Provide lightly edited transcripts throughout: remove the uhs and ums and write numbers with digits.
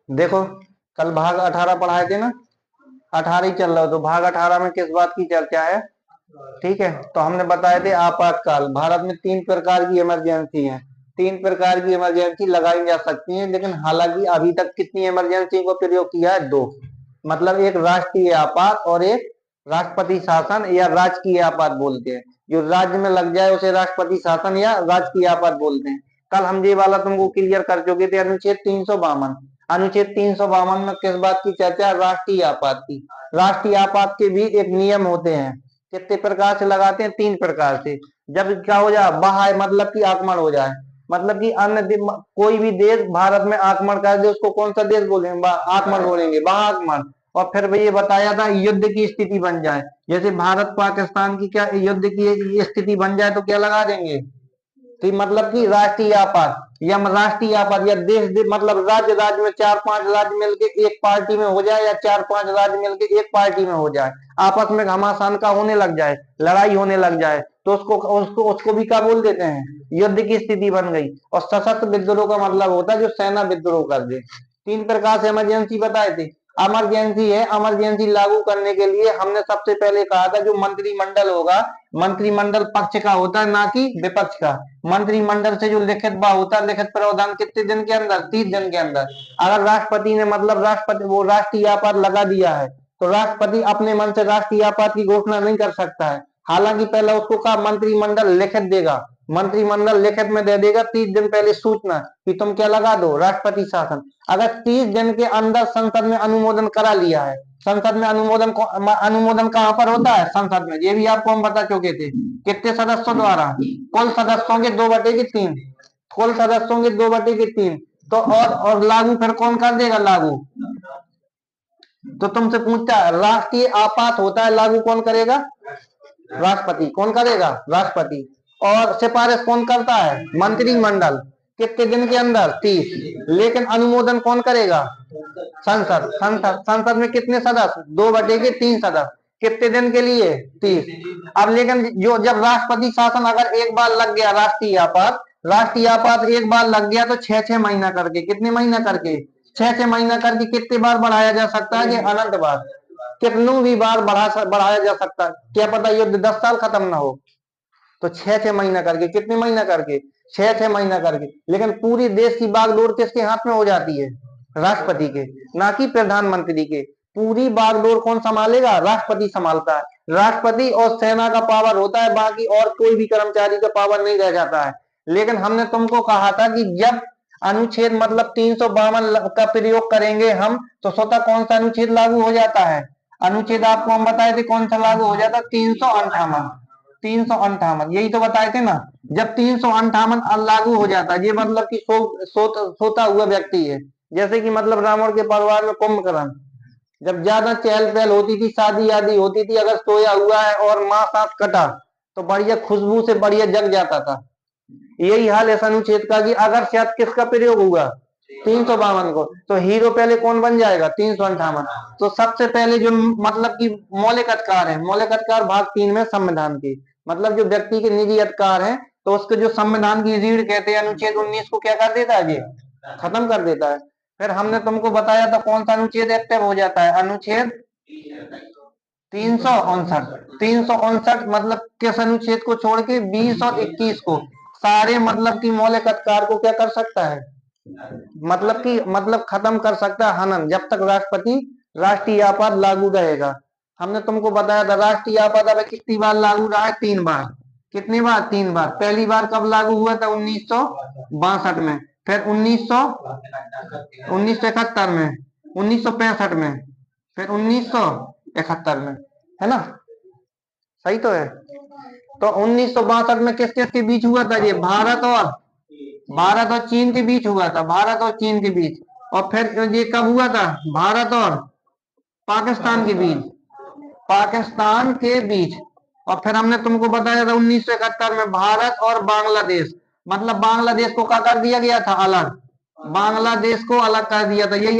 देखो, कल भाग 18 पढ़ाए थे ना, 18 ही चल रहा हो, तो भाग 18 में किस बात की चर्चा है? ठीक है, तो हमने बताए थे आपातकाल। भारत में 3 प्रकार की इमरजेंसी है, 3 प्रकार की इमरजेंसी लगाई जा सकती है, लेकिन हालांकि अभी तक कितनी इमरजेंसी को प्रयोग किया है? 2। मतलब एक राष्ट्रीय आपात और एक राष्ट्रपति शासन या राजकीय आपात बोलते हैं। जो राज्य में लग जाए उसे राष्ट्रपति शासन या राजकीय आपात बोलते हैं। कल हम ये वाला तुमको क्लियर कर चुके थे, अनुच्छेद 352। अनुच्छेद 352 में किस बात की चर्चा? राष्ट्रीय आपात की। राष्ट्रीय आपात के भी एक नियम होते हैं। कितने प्रकार से लगाते हैं? 3 प्रकार से। जब क्या हो जाए? बाह्य मतलब कि आक्रमण हो जाए, मतलब कि अन्य कोई भी देश भारत में आक्रमण कर दे, उसको कौन सा देश बोलेंगे? आक्रमण बोलेंगे, बाह्य आक्रमण। और फिर ये बताया था युद्ध की स्थिति बन जाए, जैसे भारत पाकिस्तान की क्या युद्ध की स्थिति बन जाए तो क्या लगा देंगे? कि मतलब कि राष्ट्रीय आपात या राष्ट्रीय आपात, या देश मतलब राज्य राज्य में 4-5 राज्य मिलके एक पार्टी में हो जाए, या 4-5 राज्य मिलके एक पार्टी में हो जाए, आपस में घमासान का होने लग जाए, लड़ाई होने लग जाए, तो उसको उसको उसको भी क्या बोल देते हैं? युद्ध की स्थिति बन गई। और सशस्त्र विद्रोह का मतलब होता है जो सेना विद्रोह कर दे। 3 प्रकार से इमरजेंसी बताए थे। इमरजेंसी है, इमरजेंसी लागू करने के लिए हमने सबसे पहले कहा था जो मंत्रिमंडल होगा, मंत्रिमंडल पक्ष का होता है, ना कि विपक्ष का। मंत्रिमंडल से जो लिखित होता है, लिखित प्रावधान कितने दिन के अंदर? 30 दिन के अंदर। अगर राष्ट्रपति ने मतलब राष्ट्रपति वो राष्ट्रीय आपात लगा दिया है, तो राष्ट्रपति अपने मन से राष्ट्रीय आपात की घोषणा नहीं कर सकता है। हालांकि पहले उसको कहा मंत्रिमंडल लिखित देगा, मंत्रिमंडल लिखित में दे देगा 30 दिन पहले सूचना कि तुम क्या लगा दो? राष्ट्रपति शासन। अगर 30 दिन के अंदर संसद में अनुमोदन करा लिया है, संसद में अनुमोदन कहां पर होता है? संसद में। ये भी आपको हम बता चुके थे। कितने सदस्यों द्वारा? कुल सदस्यों के 2/3। कुल सदस्यों के 2/3। तो और लागू फिर कौन कर देगा? लागू तो तुमसे पूछता है, राष्ट्रीय आपात होता है, लागू कौन करेगा? राष्ट्रपति। कौन करेगा? राष्ट्रपति। और सिफारिश कौन करता है? मंत्रिमंडल। कितने दिन के अंदर? 30। लेकिन अनुमोदन कौन करेगा? संसद। संसद में कितने सदस्य? 2/3 सदस्य। कितने दिन के लिए? 30। अब लेकिन जो जब राष्ट्रपति शासन अगर एक बार लग गया, राष्ट्रीय आपात एक बार लग गया, तो 6-6 महीना करके, कितने महीना करके? 6-6 महीना करके कितने बार बढ़ाया जा सकता है? अनंत बार। कितनों भी बार बढ़ाया जा सकता है। क्या पता युद्ध 10 साल खत्म ना हो। तो 6-6 महीना करके, कितने महीना करके? 6-6 महीना करके। लेकिन पूरी देश की बागडोर किसके हाथ में हो जाती है? राष्ट्रपति के, ना कि प्रधानमंत्री के। पूरी बागडोर कौन संभालेगा? राष्ट्रपति संभालता है। राष्ट्रपति और सेना का पावर होता है, बाकी और कोई भी कर्मचारी का पावर नहीं रह जाता है। लेकिन हमने तुमको कहा था कि जब अनुच्छेद मतलब 352 का प्रयोग करेंगे हम, तो स्वतः कौन सा अनुच्छेद लागू हो जाता है? अनुच्छेद आपको हम बताए थे कौन सा लागू हो जाता? 358। 358 यही तो बताए थे ना। जब 358 लागू हो जाता है, ये मतलब कि सोता हुआ व्यक्ति है। जैसे कि मतलब रावण के परिवार में कुंभकर्ण, जब ज्यादा चहल पहल होती थी, शादी आदि होती थी, अगर सोया हुआ है और मांस सांस कटा तो बढ़िया खुशबू से बढ़िया जग जाता था। यही हाल है अनुच्छेद का कि अगर शायद किसका प्रयोग हुआ? 352 को, तो हीरो पहले कौन बन जाएगा? 358। तो सबसे पहले जो मतलब कि मौलिक अधिकार है, मौलिक अधिकार भाग 3 में संविधान के, मतलब जो व्यक्ति के निजी अधिकार है, तो उसके जो संविधान की रीढ़ कहते हैं, अनुच्छेद 19 को क्या कर देता है? ये खत्म कर देता है। फिर हमने तुमको बताया था कौन सा अनुच्छेद एक्टिव हो जाता है? अनुच्छेद 359। 359 मतलब किस अनुच्छेद को छोड़ के? 20 और 21 को। सारे मतलब की मौलिक अधिकार को क्या कर सकता है? मतलब खत्म कर सकता है, हनन, जब तक राष्ट्रपति राष्ट्रीय आपात लागू रहेगा। हमने तुमको बताया था राष्ट्रीय आपात अब कितनी बार लागू रहा है? 3 बार। कितनी बार? 3 बार। पहली बार कब लागू हुआ था? 1962 में। फिर 1971 में, 1965 में, फिर 1971 में, है ना? सही तो है। तो 1962 में किस किस के बीच हुआ था? ये भारत और चीन के बीच हुआ था, भारत और चीन के बीच। और फिर ये कब हुआ था? भारत और पाकिस्तान के बीच, पाकिस्तान के बीच। और फिर हमने तुमको बताया था 1971 में भारत और बांग्लादेश, मतलब बांग्लादेश को क्या कर दिया गया था? अलग। बांग्लादेश को अलग कर दिया था। यही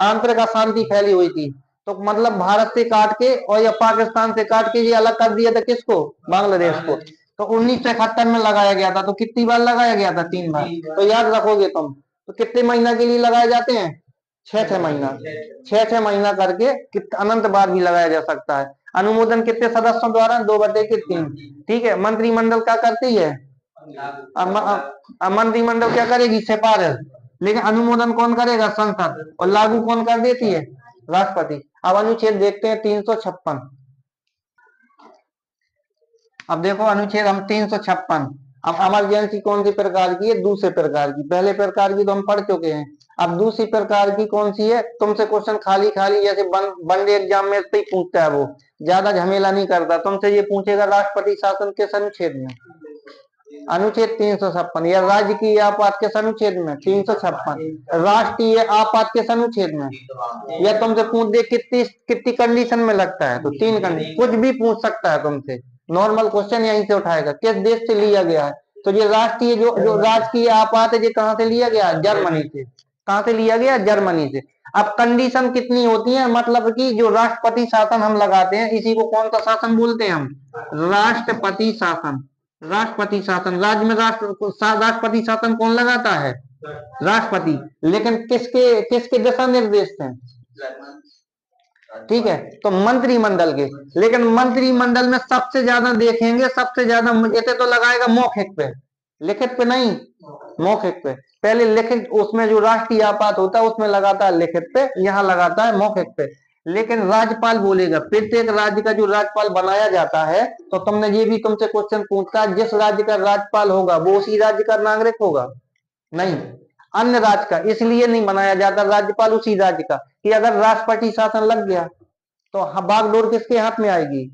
आंतरिक अशांति फैली हुई थी। तो मतलब भारत से काट के और या पाकिस्तान से काट के ये अलग कर दिया था, किसको? बांग्लादेश को। तो 1971 में लगाया गया था। तो कितनी बार लगाया गया था? 3 बार। तो याद रखोगे तुम। तो कितने महीना के लिए लगाए जाते हैं? 6-6 महीना, 6-6 महीना करके अनंत बार भी लगाया जा सकता है। अनुमोदन कितने सदस्यों द्वारा? 2/3। ठीक है, मंत्रिमंडल क्या करती है? मंत्रिमंडल क्या करेगी? सिफारिश। लेकिन अनुमोदन कौन करेगा? संसद। और लागू कौन कर देती है? राष्ट्रपति। अब अनुच्छेद देखते हैं 356। अब देखो अनुच्छेद हम 356। अब इमरजेंसी कौन सी प्रकार की है? दूसरे प्रकार की। पहले प्रकार की तो हम पढ़ चुके हैं। अब दूसरी प्रकार की कौन सी है? तुमसे क्वेश्चन खाली खाली जैसे वनडे एग्जाम में से ही पूछता है, वो ज्यादा झमेला नहीं करता। तुमसे ये पूछेगा राष्ट्रपति शासन किस अनुच्छेद में? अनुच्छेद 356। या राज्य की आपात किस अनुच्छेद में? 356। राष्ट्रीय आपात किस अनुच्छेद में? या तुमसे पूछ दे कितनी कितनी कंडीशन में लगता है, तो 3 कंडीशन। कुछ भी पूछ सकता है तुमसे, नॉर्मल क्वेश्चन यहीं से उठाएगा। किस देश से लिया गया है? तो ये राष्ट्रीय जो राजकीय आपात है, ये कहाँ से लिया गया? जर्मनी से। कहाँ से लिया गया? जर्मनी से। अब कंडीशन कितनी होती है? मतलब कि जो राष्ट्रपति शासन हम लगाते हैं, इसी को कौन सा शासन बोलते हैं हम? राष्ट्रपति शासन। राष्ट्रपति शासन। राज्य में राष्ट्रपति शासन कौन लगाता है? राष्ट्रपति। लेकिन किसके किसके दिशा निर्देश हैं? ठीक है, तो मंत्रिमंडल के। लेकिन मंत्रिमंडल में सबसे ज्यादा देखेंगे, सबसे ज्यादा इसे तो लगाएगा मौखिक पे, लिखित पे नहीं, मौखिक पे। पहले लिखित, उसमें जो राष्ट्रीय आपात होता है उसमें लगाता है लिखित पे, यहाँ लगाता है मौखिक पे। लेकिन राज्यपाल बोलेगा, प्रत्येक राज्य का जो राज्यपाल बनाया जाता है, तो तुमने ये भी तुमसे क्वेश्चन पूछता है, जिस राज्य का राज्यपाल होगा वो उसी राज्य का नागरिक होगा? नहीं, अन्य राज्य का। इसलिए नहीं बनाया जाता राज्यपाल उसी राज्य का कि अगर राष्ट्रपति शासन लग गया तो बागडोर किसके हाथ में आएगी?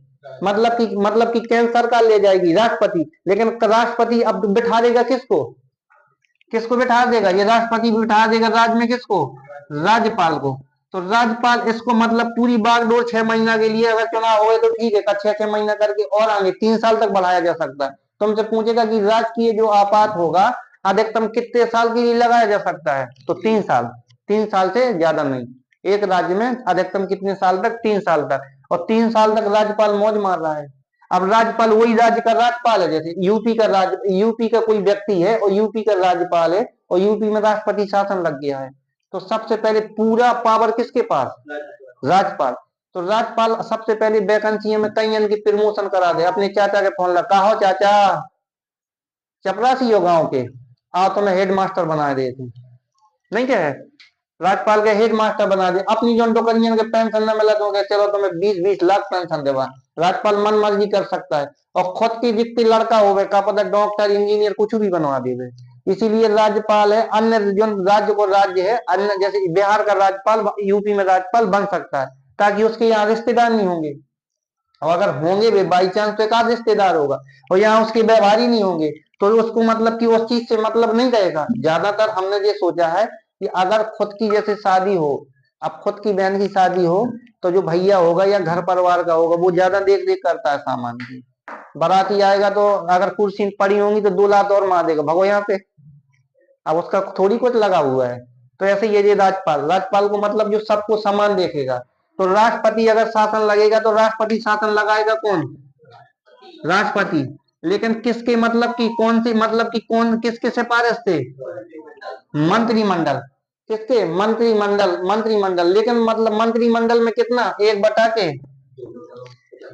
मतलब कि केंद्र सरकार ले जाएगी, राष्ट्रपति। लेकिन राष्ट्रपति अब बिठा देगा किसको? किसको बिठा देगा? ये राष्ट्रपति बिठा देगा राज्य में किसको? राज्यपाल को। तो राज्यपाल इसको मतलब पूरी बागडोर 6 महीना के लिए, अगर चुनाव हो तो ठीक है, 6-6 महीना करके और आगे 3 साल तक बढ़ाया जा सकता है। तुमसे पूछेगा कि राजकीय जो आपात होगा अधिकतम कितने साल के लिए लगाया जा सकता है? तो 3 साल। 3 साल से ज्यादा नहीं। एक राज्य में अधिकतम कितने साल तक? 3 साल तक। और 3 साल तक राज्यपाल मौज मार रहा है। अब राज्यपाल वही राज्य का राज्यपाल है, जैसे यूपी का कोई व्यक्ति है और यूपी का राज्यपाल है और यूपी में राष्ट्रपति शासन लग गया है, तो सबसे पहले पूरा पावर किसके पास? राज्यपाल। तो राज्यपाल सबसे पहले वैकेंसी में कई जन की प्रमोशन करा दे। अपने चाचा के फोन लगा, हो चाचा, चपरासी हो गांव के, आओ तुम्हें हेड मास्टर बना दे थे, नहीं क्या है? राज्यपाल के हेड मास्टर बना दे। अपनी जो नौकरियों के पेंशन न मिला तो चलो तुम्हें 20-20 लाख पेंशन देवा। राज्यपाल मन मर्जी कर सकता है। और खुद की जितनी लड़का हो गए, का पता डॉक्टर इंजीनियर कुछ भी बनवा देवे। इसीलिए राज्यपाल है, अन्य जो राज्य को राज्य है, अन्य जैसे बिहार का राज्यपाल यूपी में राज्यपाल बन सकता है, ताकि उसके यहाँ रिश्तेदार नहीं होंगे। और अगर होंगे भी बाई चांस तो एक आध रिश्तेदार होगा, और यहाँ उसके व्यवहारी नहीं होंगे, तो उसको मतलब कि उस चीज से मतलब नहीं रहेगा। ज्यादातर हमने ये सोचा है कि अगर खुद की जैसे शादी हो, अब खुद की बहन की शादी हो, तो जो भैया होगा या घर परिवार का होगा वो ज्यादा देख रेख करता है सामान की। बाराती आएगा तो अगर कुर्सी पड़ी होंगी तो 2 लात और मार देगा, भगो यहाँ पे। अब उसका थोड़ी कुछ लगा हुआ है। तो ऐसे ये राज्यपाल को मतलब जो सबको समान देखेगा। तो राष्ट्रपति अगर शासन लगेगा तो राष्ट्रपति शासन लगाएगा कौन? राष्ट्रपति। लेकिन किसके मतलब की कौन सी मतलब की कौन किसके सिफारिश से? मंत्रिमंडल। किसके? मंत्रिमंडल। लेकिन मतलब मंत्रिमंडल में कितना? 1/के।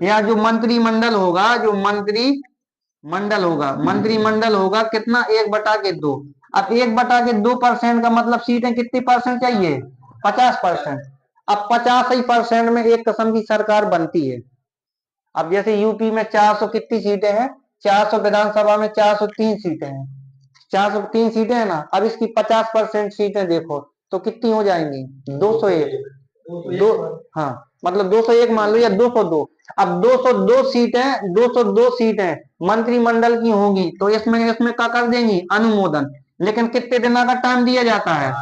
यहाँ जो मंत्रिमंडल होगा, जो मंत्रिमंडल होगा कितना? 1/2। अब 1/2% का मतलब सीटें कितनी परसेंट चाहिए? 50%। अब 50% में एक किस्म की सरकार बनती है। अब जैसे यूपी में 400 कितनी सीटें हैं? 400 विधानसभा में 403 सीटें हैं। 403 सीटें हैं ना। अब इसकी 50% सीटें देखो तो कितनी हो जाएंगी? 201। हाँ, मतलब 201 मान लो या 202। अब 202 सीटें मंत्रिमंडल की होंगी, तो इसमें इसमें क्या कर देंगी? अनुमोदन। लेकिन कितने दिन का टाइम दिया जाता है?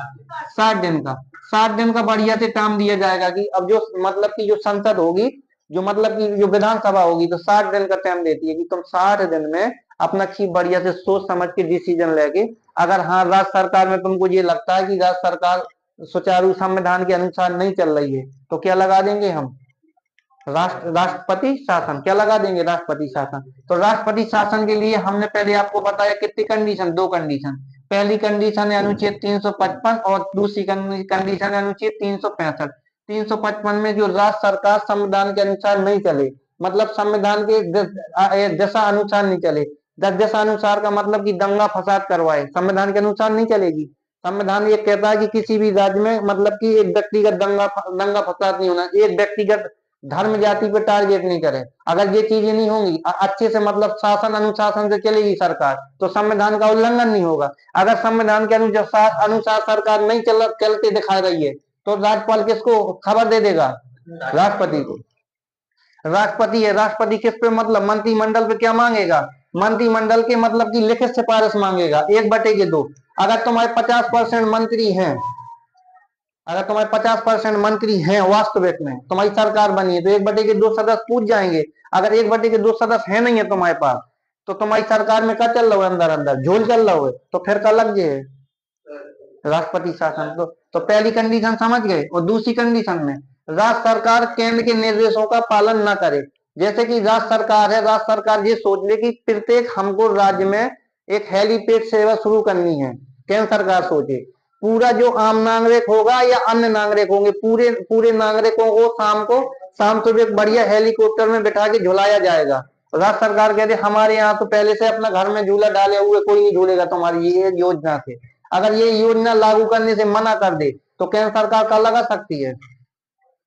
60 दिन का। 60 दिन का बढ़िया से टाइम दिया जाएगा कि अब जो मतलब की जो संसद होगी, जो मतलब की जो विधानसभा होगी, तो 60 दिन का टाइम देती है कि तुम 60 दिन में अपना चीज बढ़िया से सोच समझ के डिसीजन लेके, अगर हाँ राज्य सरकार में तुमको ये लगता है कि राज्य सरकार सुचारू संविधान के अनुसार नहीं चल रही है, तो क्या लगा देंगे हम? राष्ट्रपति शासन। क्या लगा देंगे? राष्ट्रपति शासन। तो राष्ट्रपति शासन के लिए हमने पहले आपको बताया कितनी कंडीशन? 2 कंडीशन। पहली कंडीशन है अनुच्छेद 355 और दूसरी कंडीशन है अनुच्छेद 365। 355 में जो राज्य सरकार संविधान के अनुसार नहीं चले, मतलब संविधान के दशा अनुसार नहीं चले, दशा अनुसार का मतलब कि दंगा फसाद करवाए, संविधान के अनुसार नहीं चलेगी। संविधान ये कहता है कि किसी भी राज्य में मतलब कि एक व्यक्तिगत दंगा फसाद नहीं होना, एक व्यक्तिगत धर्म जाति पे टारगेट नहीं करे। अगर ये चीजें नहीं होंगी, अच्छे से मतलब शासन अनुशासन से चलेगी सरकार, तो संविधान का उल्लंघन नहीं होगा। अगर संविधान के अनुसार सरकार नहीं चलते दिखा रही है, तो राज्यपाल किसको खबर दे देगा? राष्ट्रपति को। राष्ट्रपति है, राष्ट्रपति किस पे मतलब मंत्रिमंडल पे क्या मांगेगा? मंत्रिमंडल के मतलब की लिखित सिफारिश मांगेगा 1/2। अगर तुम्हारे 50% मंत्री हैं, अगर तुम्हारे 50% मंत्री हैं वास्तविक में, तुम्हारी सरकार बनी है, तो 1/2 सदस्य पूछ जाएंगे। अगर 1/2 सदस्य है नहीं है तुम्हारे पास, तो तुम्हारी सरकार में क्या चल रहा है? अंदर अंदर झोल चल रहा है, तो फिर का लग जाए राष्ट्रपति शासन। तो पहली कंडीशन समझ गए। और दूसरी कंडीशन में राज्य सरकार केंद्र के निर्देशों का पालन न करे। जैसे कि राज्य सरकार है, राज्य सरकार ये सोच ले कि प्रत्येक हमको राज्य में एक हेलीपैड सेवा शुरू करनी है, केंद्र सरकार सोचे पूरा जो आम नागरिक होगा या अन्य नागरिक होंगे, पूरे पूरे नागरिकों को शाम सुबह एक बढ़िया हेलीकॉप्टर में बिठा के झुलाया जाएगा। राज्य सरकार कहते हमारे यहाँ तो पहले से अपना घर में झूला डाले हुए, कोई नहीं झूलेगा तुम्हारी ये योजना से। अगर ये योजना लागू करने से मना कर दे, तो केंद्र सरकार का लगा सकती है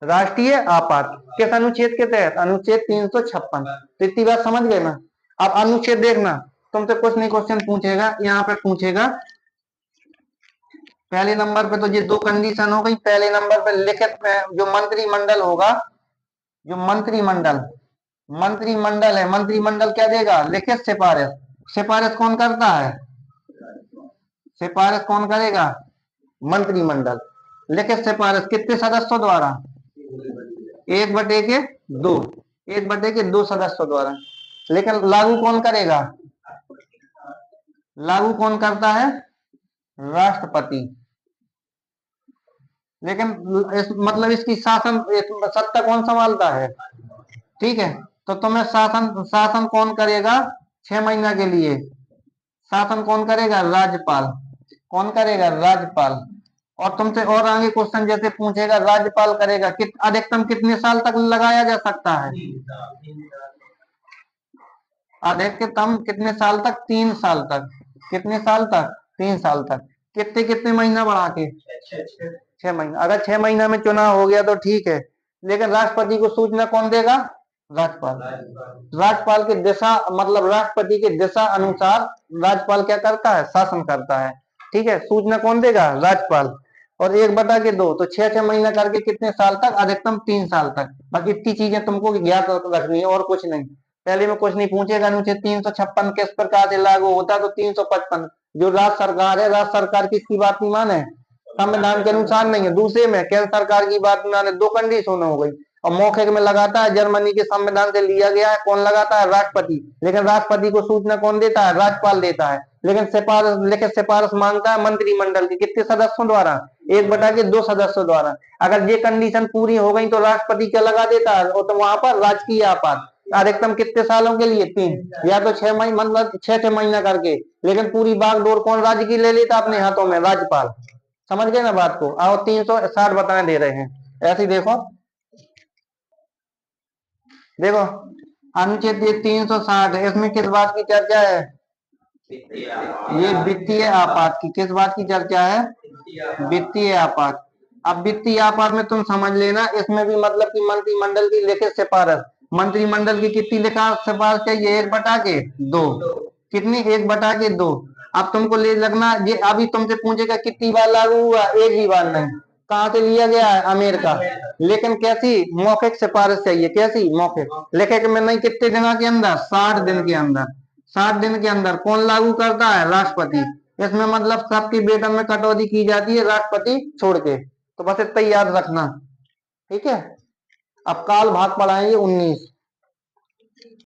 राष्ट्रीय आपात। किस अनुच्छेद के तहत? अनुच्छेद 356। तो इतनी बात समझ गए ना। अब अनुच्छेद देखना, तुमसे कुछ नहीं क्वेश्चन पूछेगा, यहाँ पे पूछेगा पहले नंबर पे तो ये दो कंडीशन हो गई। पहले नंबर पे लिखित जो मंत्रिमंडल होगा, जो मंत्रिमंडल है, मंत्रिमंडल क्या देगा? लिखित सिफारिश। सिफारिश कौन करता है? सिफारिश कौन करेगा? मंत्रिमंडल। लिखित सिफारिश कितने सदस्यों द्वारा? 1/2। 1/2 सदस्यों द्वारा। लेकिन लागू कौन करेगा? लागू कौन करता है? राष्ट्रपति। लेकिन मतलब इसकी शासन सत्ता कौन संभालता है? ठीक है, तो तुम्हें शासन शासन कौन करेगा? 6 महीना के लिए शासन कौन करेगा? राज्यपाल। कौन करेगा? राज्यपाल। और तुमसे और आगे क्वेश्चन जैसे पूछेगा राज्यपाल करेगा अधिकतम कितने साल तक लगाया जा सकता है? अधिकतम कितने साल तक? 3 साल तक। कितने साल तक? 3 साल तक। कितने कितने महीना बढ़ा के? 6 महीना। अगर 6 महीना में चुनाव हो गया तो ठीक है, लेकिन राष्ट्रपति को सूचना कौन देगा? राज्यपाल। राज्यपाल के दिशा मतलब राष्ट्रपति के दिशा अनुसार राज्यपाल क्या करता है? शासन करता है। ठीक है, सूचना कौन देगा? राज्यपाल। और 1/2 तो 6 6 महीना करके कितने साल तक? अधिकतम 3 साल तक। बाकी इतनी चीजें तुमको ज्ञात रखनी है और कुछ नहीं। पहले में कुछ नहीं पूछेगा। अनुच्छेद 356 किस प्रकार से लागू होता है? तो 355 जो राज्य सरकार है, राज्य सरकार किसकी बात नहीं माने? संविधान के अनुसार नहीं है। दूसरे में केंद्र सरकार की बात माने। दो कंडीशन हो गई। और मौखिक में लगाता है जर्मनी के संविधान से लिया गया है। कौन लगाता है? राष्ट्रपति। लेकिन राष्ट्रपति को सूचना कौन देता है? राज्यपाल देता है। लेकिन सिफारिश लिखित सिफारिश मांगता है मंत्रिमंडल के कितने सदस्यों द्वारा? 1/2 सदस्यों द्वारा। अगर ये कंडीशन पूरी हो गई तो राष्ट्रपति क्या लगा देता है? और तो वहां पर राजकीय आपात। अधिकतम कितने सालों के लिए? 3 या तो 6 महीना मतलब 6 6 महीना करके। लेकिन पूरी बागडोर कौन राज्य की ले लेता अपने हाथों में? राज्यपाल। समझ गए ना बात को? आओ 360 बताने दे रहे हैं। ऐसे देखो, देखो अनुच्छेद 360 है, इसमें किस बात की चर्चा है? ये वित्तीय आपात की। किस बात की चर्चा है? वित्तीय आपात। अब वित्तीय आपात में तुम समझ लेना, इसमें भी मतलब कि मंत्रिमंडल की लिखित सिफारिश। मंत्रिमंडल की कितनी लिखित सिफारिश चाहिए? 1/2। कितनी? 1/2। अब तुमको ले लगना, ये अभी तुमसे पूछेगा कितनी बार लागू हुआ? एक ही बार नहीं। कहाँ से लिया गया है? अमेरिका। लेकिन कैसी? मौखिक सिफारिश चाहिए। कैसी? मौखिक। लिखित में नहीं। कितने दिनों के अंदर? 60 दिन के अंदर। 60 दिन के अंदर कौन लागू करता है? राष्ट्रपति। इसमें मतलब सबके वेतन में कटौती की जाती है, राष्ट्रपति छोड़ के। तो बस इतना याद रखना। ठीक है, अब काल भाग पढ़ाएंगे 19।